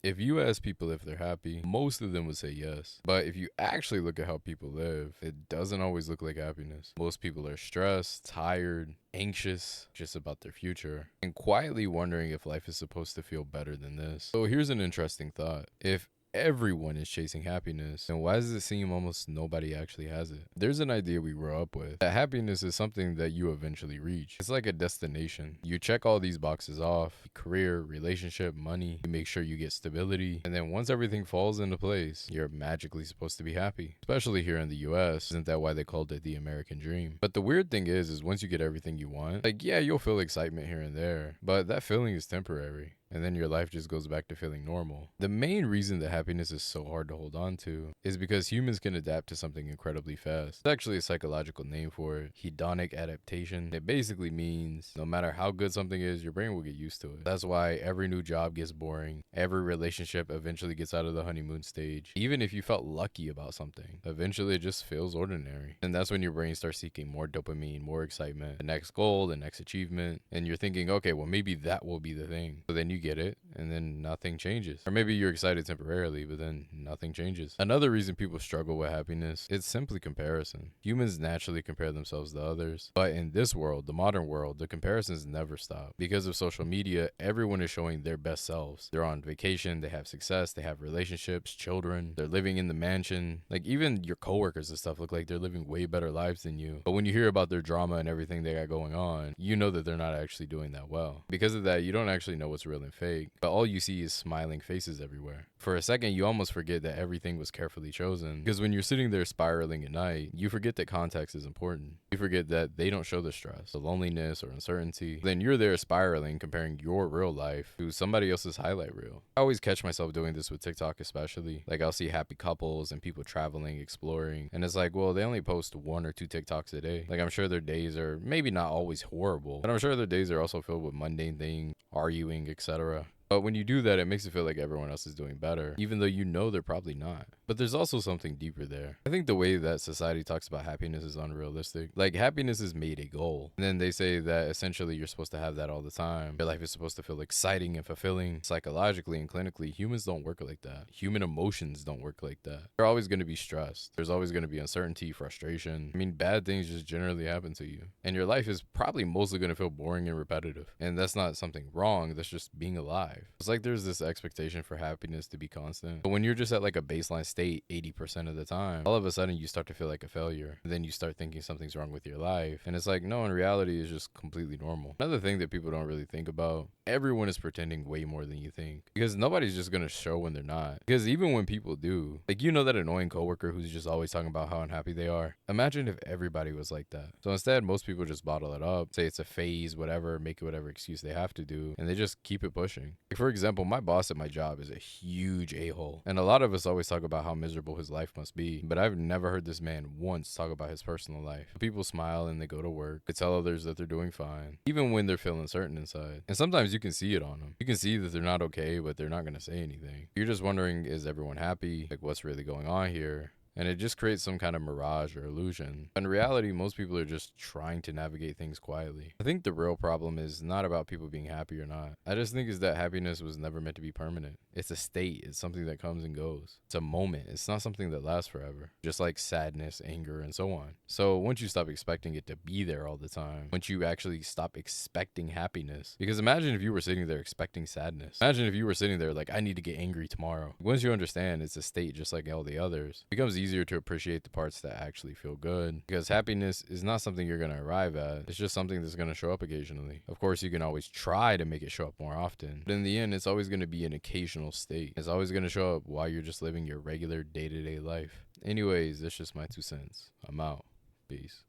If you ask people if they're happy, most of them would say yes. But if you actually look at how people live, it doesn't always look like happiness. Most people are stressed, tired, anxious just about their future, and quietly wondering if life is supposed to feel better than this. So here's an interesting thought. If everyone is chasing happiness, then why does it seem almost nobody actually has it? There's an idea we grew up with that happiness is something that you eventually reach. It's like a destination. You check all these boxes off: career, relationship, money. You make sure you get stability. And then once everything falls into place, you're magically supposed to be happy. Especially here in the US. Isn't that why they called it the American dream? But the weird thing is once you get everything you want, like, yeah, you'll feel excitement here and there, but that feeling is temporary. And then your life just goes back to feeling normal. The main reason that happiness is so hard to hold on to is because humans can adapt to something incredibly fast. It's actually a psychological name for it: hedonic adaptation. It basically means no matter how good something is, your brain will get used to it. That's why every new job gets boring. Every relationship eventually gets out of the honeymoon stage. Even if you felt lucky about something, eventually it just feels ordinary. And that's when your brain starts seeking more dopamine, more excitement, the next goal, the next achievement. And you're thinking, okay, well, maybe that will be the thing. So then you get it, and then nothing changes. Or maybe you're excited temporarily, but then nothing changes. Another reason people struggle with happiness is simply comparison. Humans naturally compare themselves to others, but in this world, the modern world, the comparisons never stop. Because of social media, everyone is showing their best selves. They're on vacation, they have success, they have relationships, children, they're living in the mansion. Like, even your coworkers and stuff look like they're living way better lives than you. But when you hear about their drama and everything they got going on, you know that they're not actually doing that well. Because of that, you don't actually know what's real and fake, but all you see is smiling faces everywhere. For a second, you almost forget that everything was carefully chosen. Because when you're sitting there spiraling at night, you forget that context is important. You forget that they don't show the stress, the loneliness, or uncertainty. Then you're there spiraling, comparing your real life to somebody else's highlight reel. I always catch myself doing this with TikTok especially. Like, I'll see happy couples and people traveling, exploring, and it's like, well, they only post 1 or 2 TikToks a day. Like, I'm sure their days are maybe not always horrible, but I'm sure their days are also filled with mundane things, arguing, etc. But when you do that, it makes it feel like everyone else is doing better, even though you know they're probably not. But there's also something deeper there. I think the way that society talks about happiness is unrealistic. Like, happiness is made a goal. And then they say that essentially you're supposed to have that all the time. Your life is supposed to feel exciting and fulfilling. Psychologically and clinically, humans don't work like that. Human emotions don't work like that. They're always going to be stressed. There's always going to be uncertainty, frustration. I mean, bad things just generally happen to you. And your life is probably mostly going to feel boring and repetitive. And that's not something wrong. That's just being alive. It's like there's this expectation for happiness to be constant. But when you're just at like a baseline state 80% of the time, all of a sudden you start to feel like a failure. And then you start thinking something's wrong with your life. And it's like, no, in reality, it's just completely normal. Another thing that people don't really think about: everyone is pretending way more than you think. Because nobody's just going to show when they're not. Because even when people do, like, you know that annoying coworker who's just always talking about how unhappy they are? Imagine if everybody was like that. So instead, most people just bottle it up, say it's a phase, whatever, make it whatever excuse they have to do, and they just keep it pushing. Like, for example, my boss at my job is a huge a-hole. And a lot of us always talk about how miserable his life must be, but I've never heard this man once talk about his personal life. People smile and they go to work. They tell others that they're doing fine, even when they're feeling certain inside. And sometimes you can see it on them. You can see that they're not okay, but they're not going to say anything. You're just wondering, is everyone happy? Like, what's really going on here? And it just creates some kind of mirage or illusion. In reality, most people are just trying to navigate things quietly. I think the real problem is not about people being happy or not. I just think is that happiness was never meant to be permanent. It's a state. It's something that comes and goes. It's a moment. It's not something that lasts forever. Just like sadness, anger, and so on. So once you stop expecting it to be there all the time, once you actually stop expecting happiness, because imagine if you were sitting there expecting sadness. Imagine if you were sitting there like, I need to get angry tomorrow. Once you understand it's a state just like all the others, it becomes easier to appreciate the parts that actually feel good, because happiness is not something you're going to arrive at. It's just something that's going to show up occasionally. Of course, you can always try to make it show up more often, but in the end, it's always going to be an occasional state. It's always going to show up while you're just living your regular day-to-day life. Anyways, that's just my 2 cents. I'm out. Peace.